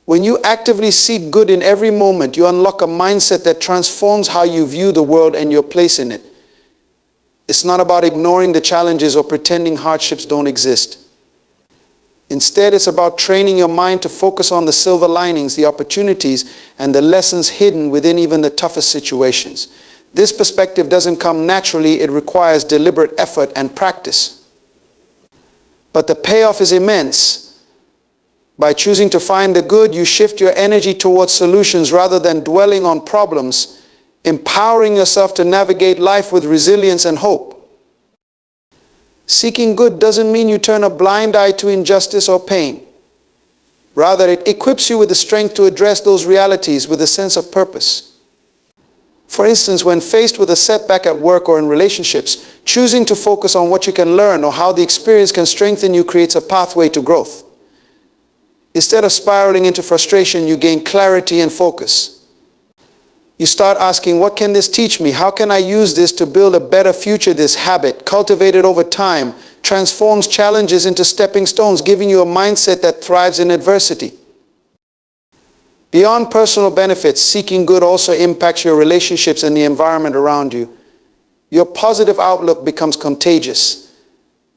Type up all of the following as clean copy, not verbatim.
When you actively seek good in every moment, you unlock a mindset that transforms how you view the world and your place in it. It's not about ignoring the challenges or pretending hardships don't exist. Instead, it's about training your mind to focus on the silver linings, the opportunities, and the lessons hidden within even the toughest situations. This perspective doesn't come naturally, it requires deliberate effort and practice. But the payoff is immense. By choosing to find the good, you shift your energy towards solutions rather than dwelling on problems, empowering yourself to navigate life with resilience and hope. Seeking good doesn't mean you turn a blind eye to injustice or pain. Rather, it equips you with the strength to address those realities with a sense of purpose. For instance, when faced with a setback at work or in relationships, choosing to focus on what you can learn or how the experience can strengthen you creates a pathway to growth. Instead of spiraling into frustration, you gain clarity and focus. You start asking, what can this teach me? How can I use this to build a better future? This habit, cultivated over time, transforms challenges into stepping stones, giving you a mindset that thrives in adversity. Beyond personal benefits, seeking good also impacts your relationships and the environment around you. Your positive outlook becomes contagious.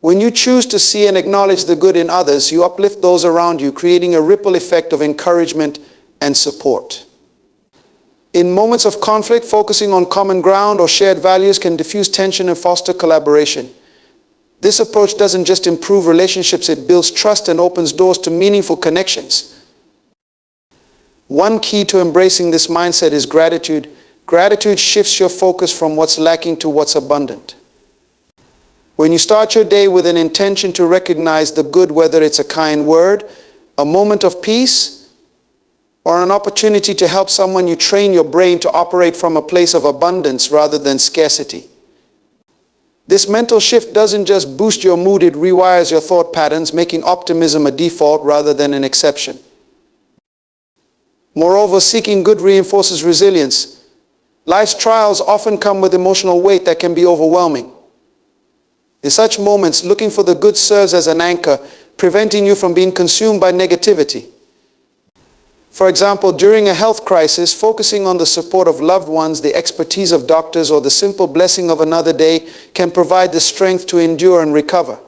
When you choose to see and acknowledge the good in others, you uplift those around you, creating a ripple effect of encouragement and support. In moments of conflict, focusing on common ground or shared values can diffuse tension and foster collaboration. This approach doesn't just improve relationships, it builds trust and opens doors to meaningful connections. One key to embracing this mindset is gratitude. Gratitude shifts your focus from what's lacking to what's abundant. When you start your day with an intention to recognize the good, whether it's a kind word, a moment of peace, or an opportunity to help someone, you train your brain to operate from a place of abundance rather than scarcity. This mental shift doesn't just boost your mood, it rewires your thought patterns, making optimism a default rather than an exception. Moreover, seeking good reinforces resilience. Life's trials often come with emotional weight that can be overwhelming. In such moments, looking for the good serves as an anchor, preventing you from being consumed by negativity. For example, during a health crisis, focusing on the support of loved ones, the expertise of doctors, or the simple blessing of another day can provide the strength to endure and recover.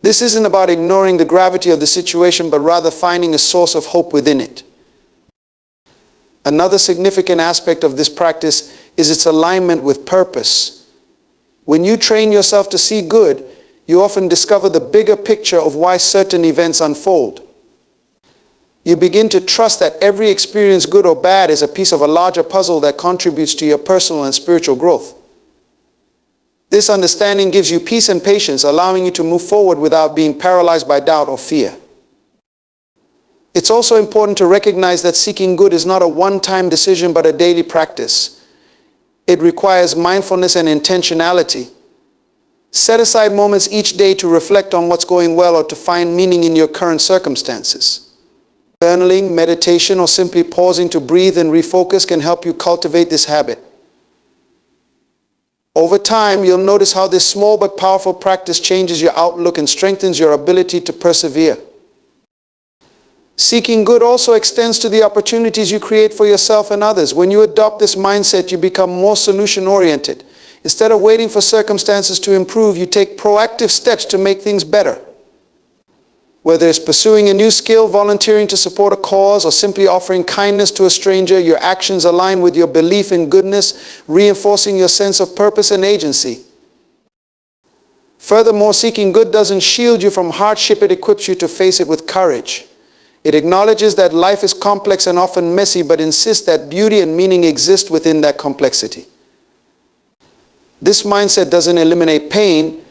This isn't about ignoring the gravity of the situation, but rather finding a source of hope within it. Another significant aspect of this practice is its alignment with purpose. When you train yourself to see good, you often discover the bigger picture of why certain events unfold. You begin to trust that every experience, good or bad, is a piece of a larger puzzle that contributes to your personal and spiritual growth. This understanding gives you peace and patience, allowing you to move forward without being paralyzed by doubt or fear. It's also important to recognize that seeking good is not a one-time decision but a daily practice. It requires mindfulness and intentionality. Set aside moments each day to reflect on what's going well or to find meaning in your current circumstances. Journaling, meditation, or simply pausing to breathe and refocus can help you cultivate this habit. Over time, you'll notice how this small but powerful practice changes your outlook and strengthens your ability to persevere. Seeking good also extends to the opportunities you create for yourself and others. When you adopt this mindset, you become more solution-oriented. Instead of waiting for circumstances to improve, you take proactive steps to make things better. Whether it's pursuing a new skill, volunteering to support a cause, or simply offering kindness to a stranger, your actions align with your belief in goodness, reinforcing your sense of purpose and agency. Furthermore, seeking good doesn't shield you from hardship, it equips you to face it with courage. It acknowledges that life is complex and often messy, but insists that beauty and meaning exist within that complexity. This mindset doesn't eliminate pain,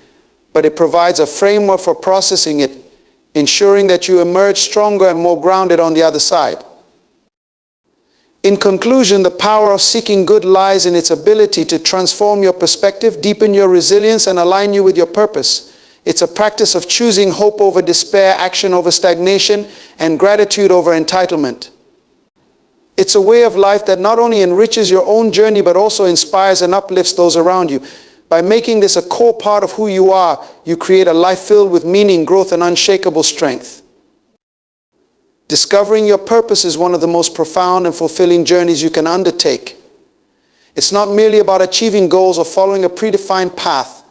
but it provides a framework for processing it, ensuring that you emerge stronger and more grounded on the other side. In conclusion, the power of seeking good lies in its ability to transform your perspective, deepen your resilience, and align you with your purpose. It's a practice of choosing hope over despair, action over stagnation, and gratitude over entitlement. It's a way of life that not only enriches your own journey, but also inspires and uplifts those around you. By making this a core part of who you are, you create a life filled with meaning, growth, and unshakable strength. Discovering your purpose is one of the most profound and fulfilling journeys you can undertake. It's not merely about achieving goals or following a predefined path.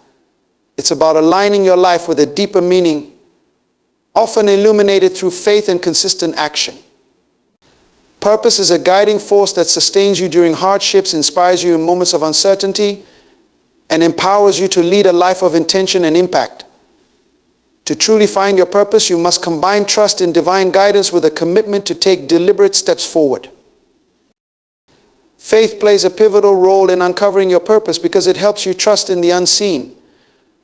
It's about aligning your life with a deeper meaning, often illuminated through faith and consistent action. Purpose is a guiding force that sustains you during hardships, inspires you in moments of uncertainty, and empowers you to lead a life of intention and impact. To truly find your purpose, you must combine trust in divine guidance with a commitment to take deliberate steps forward. Faith plays a pivotal role in uncovering your purpose because it helps you trust in the unseen.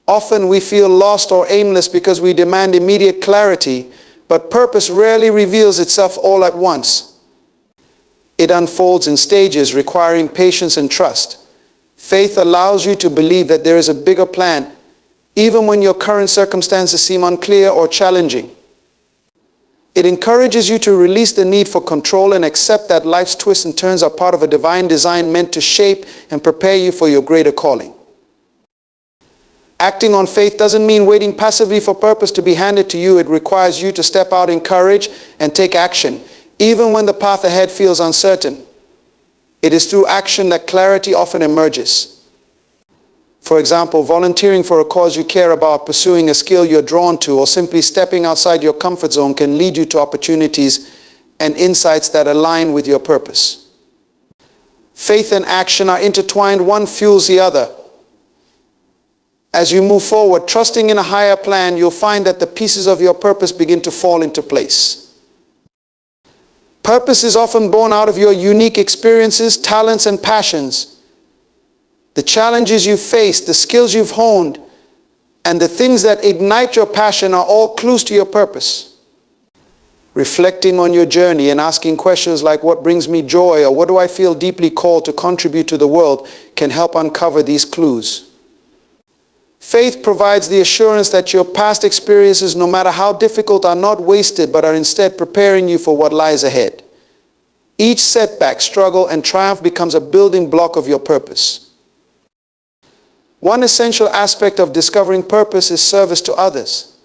Often we feel lost or aimless because we demand immediate clarity, but purpose rarely reveals itself all at once. It unfolds in stages requiring patience and trust. Faith allows you to believe that there is a bigger plan, even when your current circumstances seem unclear or challenging. It encourages you to release the need for control and accept that life's twists and turns are part of a divine design meant to shape and prepare you for your greater calling. Acting on faith doesn't mean waiting passively for purpose to be handed to you. It requires you to step out in courage and take action, even when the path ahead feels uncertain. It is through action that clarity often emerges. For example, volunteering for a cause you care about, pursuing a skill you're drawn to, or simply stepping outside your comfort zone can lead you to opportunities and insights that align with your purpose. Faith and action are intertwined, one fuels the other. As you move forward, trusting in a higher plan, you'll find that the pieces of your purpose begin to fall into place. Purpose is often born out of your unique experiences, talents, and passions. The challenges you've faced, the skills you've honed, and the things that ignite your passion are all clues to your purpose. Reflecting on your journey and asking questions like, what brings me joy, or what do I feel deeply called to contribute to the world, can help uncover these clues. Faith provides the assurance that your past experiences, no matter how difficult, are not wasted, but are instead preparing you for what lies ahead. Each setback, struggle, and triumph becomes a building block of your purpose. One essential aspect of discovering purpose is service to others.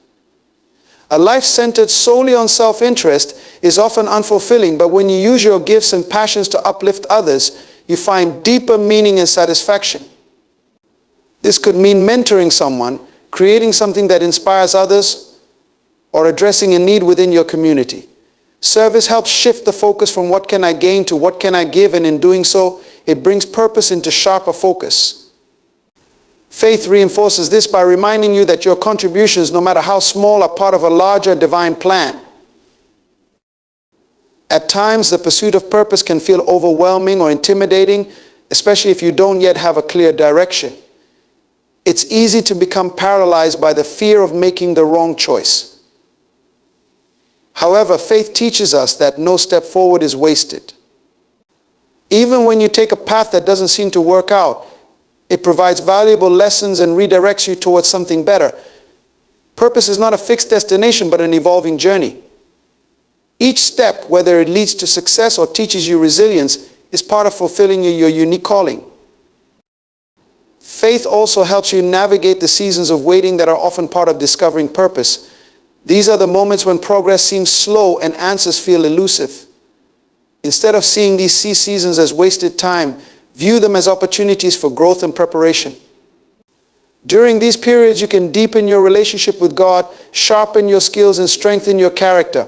A life centered solely on self-interest is often unfulfilling, but when you use your gifts and passions to uplift others, you find deeper meaning and satisfaction. This could mean mentoring someone, creating something that inspires others, or addressing a need within your community. Service helps shift the focus from what can I gain to what can I give, and in doing so, it brings purpose into sharper focus. Faith reinforces this by reminding you that your contributions, no matter how small, are part of a larger divine plan. At times, the pursuit of purpose can feel overwhelming or intimidating, especially if you don't yet have a clear direction. It's easy to become paralyzed by the fear of making the wrong choice. However, faith teaches us that no step forward is wasted. Even when you take a path that doesn't seem to work out, it provides valuable lessons and redirects you towards something better. Purpose is not a fixed destination, but an evolving journey. Each step, whether it leads to success or teaches you resilience, is part of fulfilling your unique calling. Faith also helps you navigate the seasons of waiting that are often part of discovering purpose. These are the moments when progress seems slow and answers feel elusive. Instead of seeing these seasons as wasted time, view them as opportunities for growth and preparation. During these periods, you can deepen your relationship with God, sharpen your skills, and strengthen your character.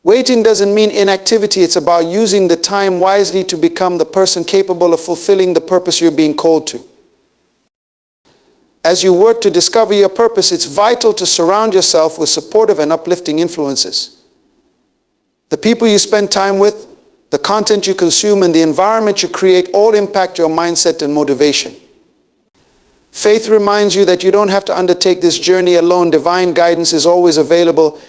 Waiting doesn't mean inactivity. It's about using the time wisely to become the person capable of fulfilling the purpose you're being called to. As you work to discover your purpose, it's vital to surround yourself with supportive and uplifting influences. The people you spend time with, the content you consume, and the environment you create all impact your mindset and motivation. Faith reminds you that you don't have to undertake this journey alone. Divine guidance is always available,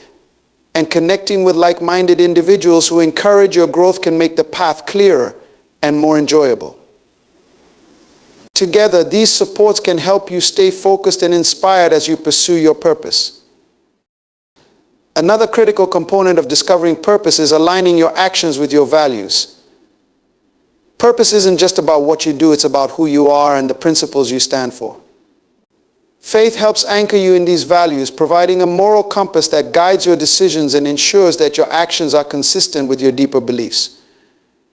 and connecting with like-minded individuals who encourage your growth can make the path clearer and more enjoyable. Together, these supports can help you stay focused and inspired as you pursue your purpose. Another critical component of discovering purpose is aligning your actions with your values. Purpose isn't just about what you do, it's about who you are and the principles you stand for. Faith helps anchor you in these values, providing a moral compass that guides your decisions and ensures that your actions are consistent with your deeper beliefs.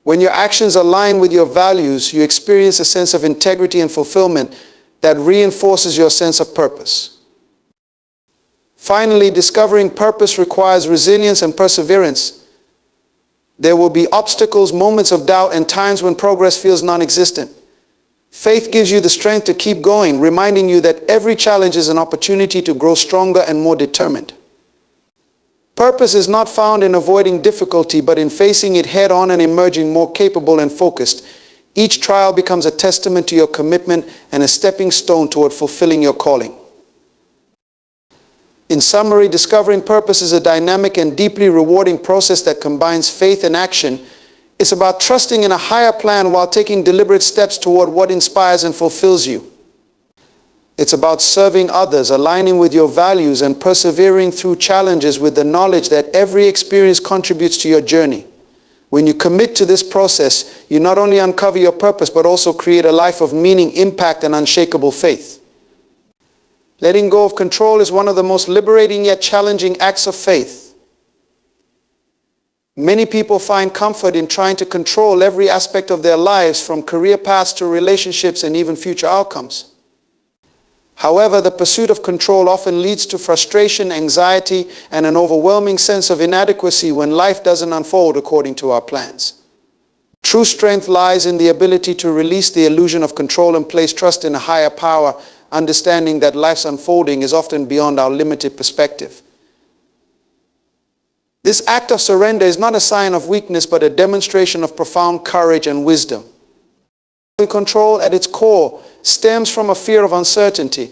When your actions align with your values, you experience a sense of integrity and fulfillment that reinforces your sense of purpose. Finally, discovering purpose requires resilience and perseverance. There will be obstacles, moments of doubt, and times when progress feels non-existent. Faith gives you the strength to keep going, reminding you that every challenge is an opportunity to grow stronger and more determined. Purpose is not found in avoiding difficulty, but in facing it head-on and emerging more capable and focused. Each trial becomes a testament to your commitment and a stepping stone toward fulfilling your calling. In summary, discovering purpose is a dynamic and deeply rewarding process that combines faith and action. It's about trusting in a higher plan while taking deliberate steps toward what inspires and fulfills you. It's about serving others, aligning with your values, and persevering through challenges with the knowledge that every experience contributes to your journey. When you commit to this process, you not only uncover your purpose, but also create a life of meaning, impact, and unshakable faith. Letting go of control is one of the most liberating yet challenging acts of faith. Many people find comfort in trying to control every aspect of their lives, from career paths to relationships and even future outcomes. However, the pursuit of control often leads to frustration, anxiety, and an overwhelming sense of inadequacy when life doesn't unfold according to our plans. True strength lies in the ability to release the illusion of control and place trust in a higher power, understanding that life's unfolding is often beyond our limited perspective. This act of surrender is not a sign of weakness, but a demonstration of profound courage and wisdom. Control at its core stems from a fear of uncertainty.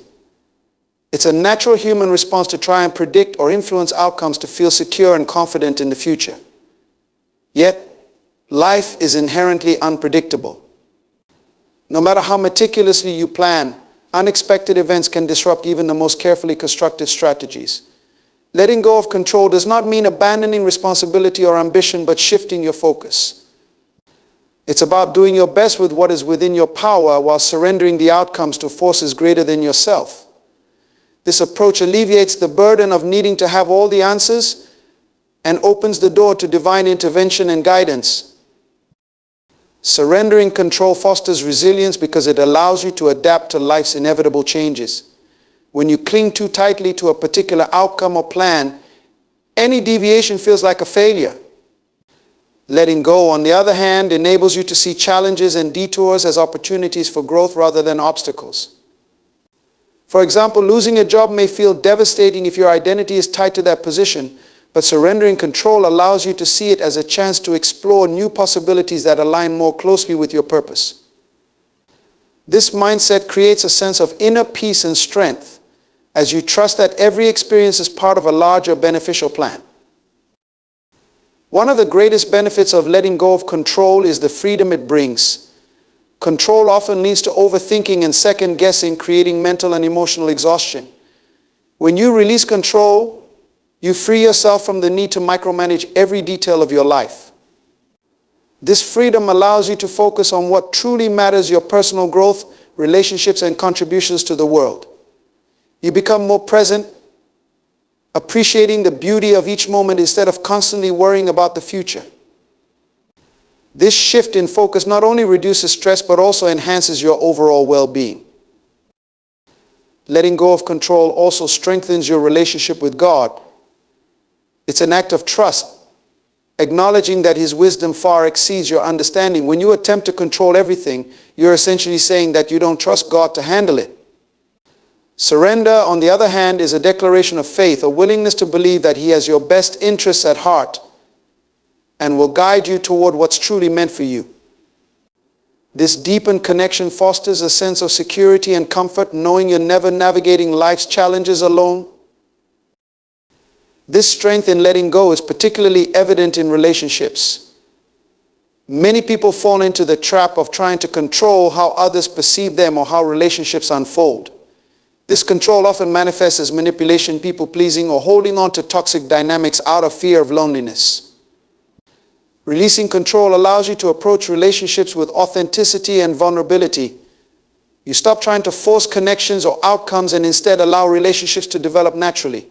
It's a natural human response to try and predict or influence outcomes, to feel secure and confident in the future. Yet, life is inherently unpredictable. No matter how meticulously you plan, unexpected events can disrupt even the most carefully constructed strategies. Letting go of control does not mean abandoning responsibility or ambition, but shifting your focus. It's about doing your best with what is within your power while surrendering the outcomes to forces greater than yourself. This approach alleviates the burden of needing to have all the answers and opens the door to divine intervention and guidance. Surrendering control fosters resilience because it allows you to adapt to life's inevitable changes. When you cling too tightly to a particular outcome or plan, any deviation feels like a failure. Letting go, on the other hand, enables you to see challenges and detours as opportunities for growth rather than obstacles. For example, losing a job may feel devastating if your identity is tied to that position, but surrendering control allows you to see it as a chance to explore new possibilities that align more closely with your purpose. This mindset creates a sense of inner peace and strength as you trust that every experience is part of a larger beneficial plan. One of the greatest benefits of letting go of control is the freedom it brings. Control often leads to overthinking and second guessing, creating mental and emotional exhaustion. When you release control, you free yourself from the need to micromanage every detail of your life. This freedom allows you to focus on what truly matters: your personal growth, relationships, and contributions to the world. You become more present, appreciating the beauty of each moment instead of constantly worrying about the future. This shift in focus not only reduces stress, but also enhances your overall well-being. Letting go of control also strengthens your relationship with God. It's an act of trust, acknowledging that His wisdom far exceeds your understanding. When you attempt to control everything, you're essentially saying that you don't trust God to handle it. Surrender, on the other hand, is a declaration of faith, a willingness to believe that He has your best interests at heart and will guide you toward what's truly meant for you. This deepened connection fosters a sense of security and comfort, knowing you're never navigating life's challenges alone. This strength in letting go is particularly evident in relationships. Many people fall into the trap of trying to control how others perceive them or how relationships unfold. This control often manifests as manipulation, people-pleasing, or holding on to toxic dynamics out of fear of loneliness. Releasing control allows you to approach relationships with authenticity and vulnerability, You stop trying to force connections or outcomes and instead allow relationships to develop naturally.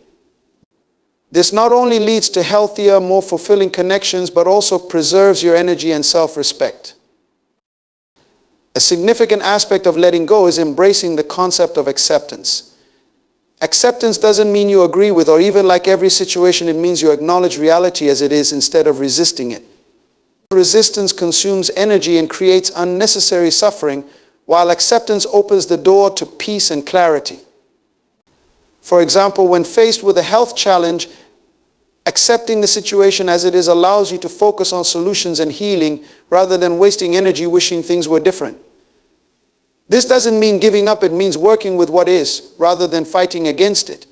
This not only leads to healthier, more fulfilling connections, but also preserves your energy and self-respect. A significant aspect of letting go is embracing the concept of acceptance. Acceptance doesn't mean you agree with or even like every situation. It means you acknowledge reality as it is instead of resisting it. Resistance consumes energy and creates unnecessary suffering, while acceptance opens the door to peace and clarity. For example, when faced with a health challenge, accepting the situation as it is allows you to focus on solutions and healing rather than wasting energy wishing things were different. This doesn't mean giving up, it means working with what is rather than fighting against it.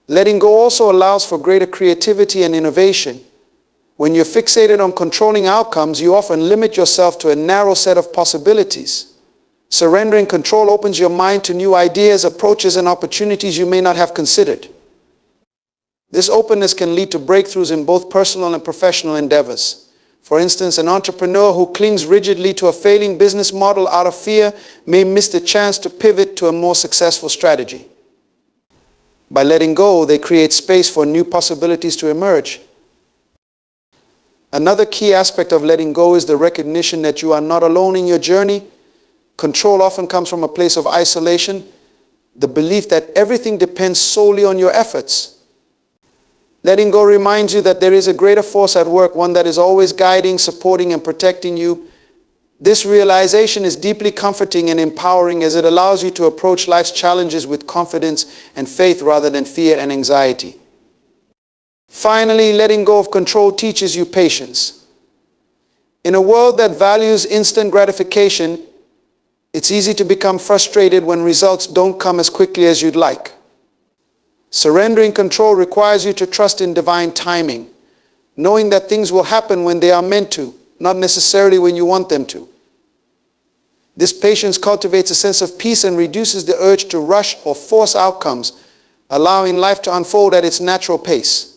Letting go also allows for greater creativity and innovation. When you're fixated on controlling outcomes, you often limit yourself to a narrow set of possibilities. Surrendering control opens your mind to new ideas, approaches, and opportunities you may not have considered. This openness can lead to breakthroughs in both personal and professional endeavors. For instance, an entrepreneur who clings rigidly to a failing business model out of fear may miss the chance to pivot to a more successful strategy. By letting go, they create space for new possibilities to emerge. Another key aspect of letting go is the recognition that you are not alone in your journey. Control often comes from a place of isolation, the belief that everything depends solely on your efforts. Letting go reminds you that there is a greater force at work, one that is always guiding, supporting, and protecting you. This realization is deeply comforting and empowering as it allows you to approach life's challenges with confidence and faith rather than fear and anxiety. Finally, letting go of control teaches you patience. In a world that values instant gratification, it's easy to become frustrated when results don't come as quickly as you'd like. Surrendering control requires you to trust in divine timing, knowing that things will happen when they are meant to, not necessarily when you want them to. This patience cultivates a sense of peace and reduces the urge to rush or force outcomes, allowing life to unfold at its natural pace.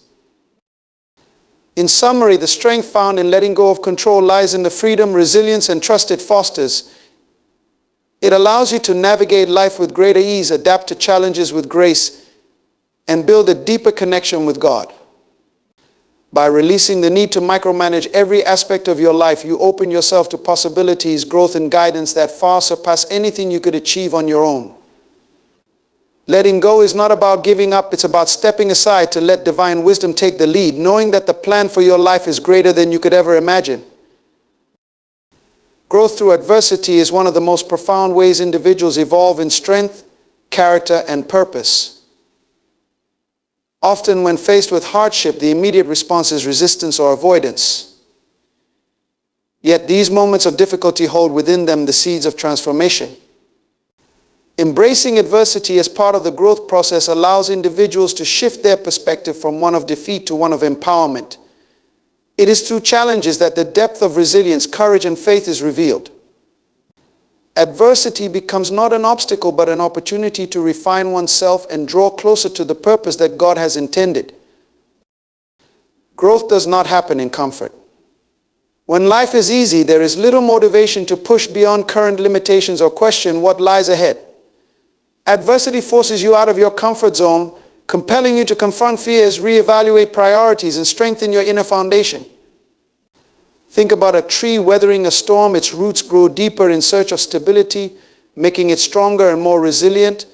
In summary, the strength found in letting go of control lies in the freedom, resilience, and trust it fosters. It allows you to navigate life with greater ease, adapt to challenges with grace, and build a deeper connection with God. By releasing the need to micromanage every aspect of your life, you open yourself to possibilities, growth, and guidance that far surpass anything you could achieve on your own. Letting go is not about giving up, it's about stepping aside to let divine wisdom take the lead, knowing that the plan for your life is greater than you could ever imagine. Growth through adversity is one of the most profound ways individuals evolve in strength, character, and purpose. Often when faced with hardship, the immediate response is resistance or avoidance. Yet these moments of difficulty hold within them the seeds of transformation. Embracing adversity as part of the growth process allows individuals to shift their perspective from one of defeat to one of empowerment. It is through challenges that the depth of resilience, courage, and faith is revealed. Adversity becomes not an obstacle but an opportunity to refine oneself and draw closer to the purpose that God has intended. Growth does not happen in comfort. When life is easy, there is little motivation to push beyond current limitations or question what lies ahead. Adversity forces you out of your comfort zone, compelling you to confront fears, reevaluate priorities, and strengthen your inner foundation. Think about a tree weathering a storm. Its roots grow deeper in search of stability, making it stronger and more resilient.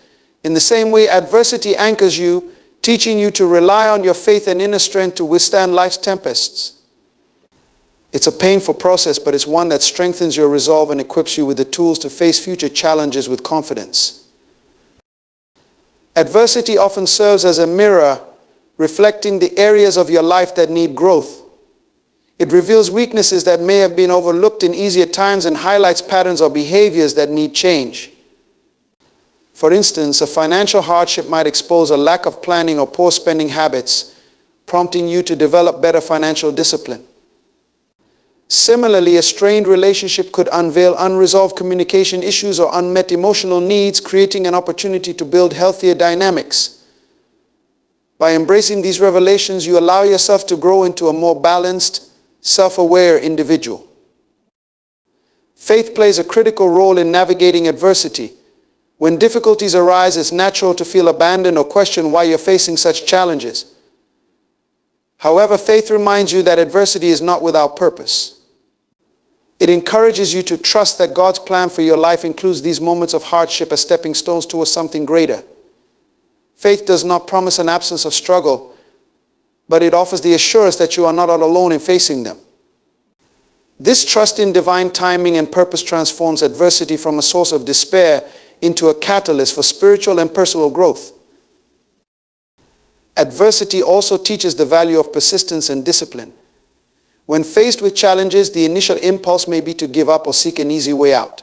In the same way, adversity anchors you, teaching you to rely on your faith and inner strength to withstand life's tempests. It's a painful process, but it's one that strengthens your resolve and equips you with the tools to face future challenges with confidence. Adversity often serves as a mirror, reflecting the areas of your life that need growth. It reveals weaknesses that may have been overlooked in easier times and highlights patterns or behaviors that need change. For instance, a financial hardship might expose a lack of planning or poor spending habits, prompting you to develop better financial discipline. Similarly, a strained relationship could unveil unresolved communication issues or unmet emotional needs, creating an opportunity to build healthier dynamics. By embracing these revelations, you allow yourself to grow into a more balanced, self-aware individual. Faith plays a critical role in navigating adversity. When difficulties arise, it's natural to feel abandoned or question why you're facing such challenges. However, faith reminds you that adversity is not without purpose. It encourages you to trust that God's plan for your life includes these moments of hardship as stepping stones towards something greater. Faith does not promise an absence of struggle, but it offers the assurance that you are not all alone in facing them. This trust in divine timing and purpose transforms adversity from a source of despair into a catalyst for spiritual and personal growth. Adversity also teaches the value of persistence and discipline. When faced with challenges, the initial impulse may be to give up or seek an easy way out.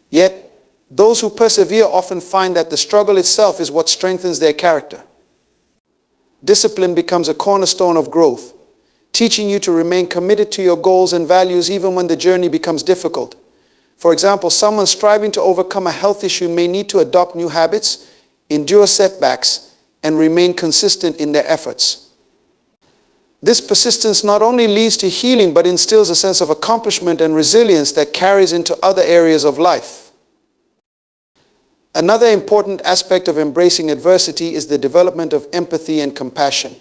Yet, those who persevere often find that the struggle itself is what strengthens their character. Discipline becomes a cornerstone of growth, teaching you to remain committed to your goals and values even when the journey becomes difficult. For example, someone striving to overcome a health issue may need to adopt new habits, endure setbacks, and remain consistent in their efforts. This persistence not only leads to healing, but instills a sense of accomplishment and resilience that carries into other areas of life. Another important aspect of embracing adversity is the development of empathy and compassion.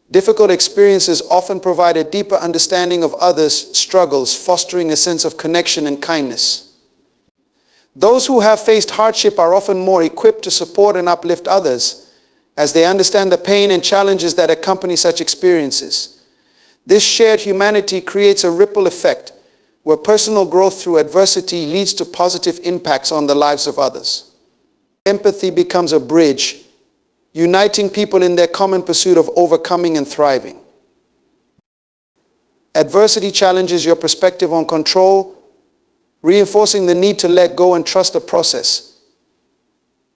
Difficult experiences often provide a deeper understanding of others' struggles, fostering a sense of connection and kindness. Those who have faced hardship are often more equipped to support and uplift others, as they understand the pain and challenges that accompany such experiences. This shared humanity creates a ripple effect, where personal growth through adversity leads to positive impacts on the lives of others. Empathy becomes a bridge, uniting people in their common pursuit of overcoming and thriving. Adversity challenges your perspective on control, reinforcing the need to let go and trust the process.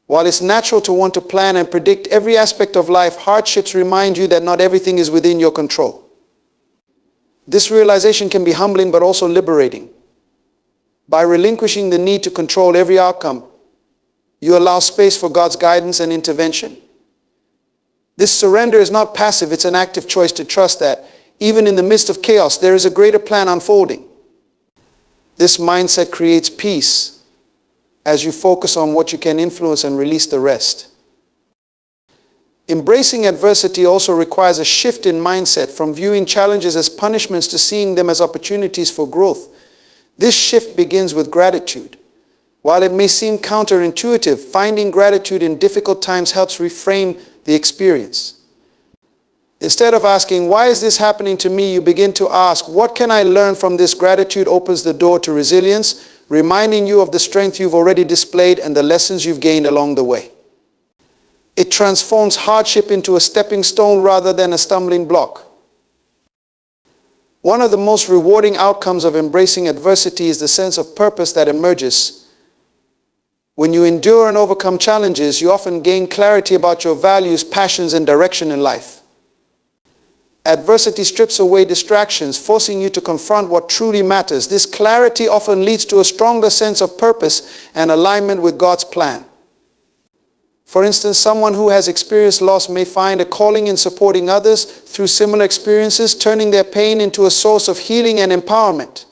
While it's natural to want to plan and predict every aspect of life, hardships remind you that not everything is within your control. This realization can be humbling but also liberating. By relinquishing the need to control every outcome, you allow space for God's guidance and intervention. This surrender is not passive, it's an active choice to trust that, even in the midst of chaos, there is a greater plan unfolding. This mindset creates peace as you focus on what you can influence and release the rest. Embracing adversity also requires a shift in mindset from viewing challenges as punishments to seeing them as opportunities for growth. This shift begins with gratitude. While it may seem counterintuitive, finding gratitude in difficult times helps reframe the experience. Instead of asking, "Why is this happening to me?" you begin to ask, "What can I learn from this?" Gratitude opens the door to resilience, reminding you of the strength you've already displayed and the lessons you've gained along the way. It transforms hardship into a stepping stone rather than a stumbling block. One of the most rewarding outcomes of embracing adversity is the sense of purpose that emerges. When you endure and overcome challenges, you often gain clarity about your values, passions, and direction in life. Adversity strips away distractions, forcing you to confront what truly matters. This clarity often leads to a stronger sense of purpose and alignment with God's plan. For instance, someone who has experienced loss may find a calling in supporting others through similar experiences, turning their pain into a source of healing and empowerment.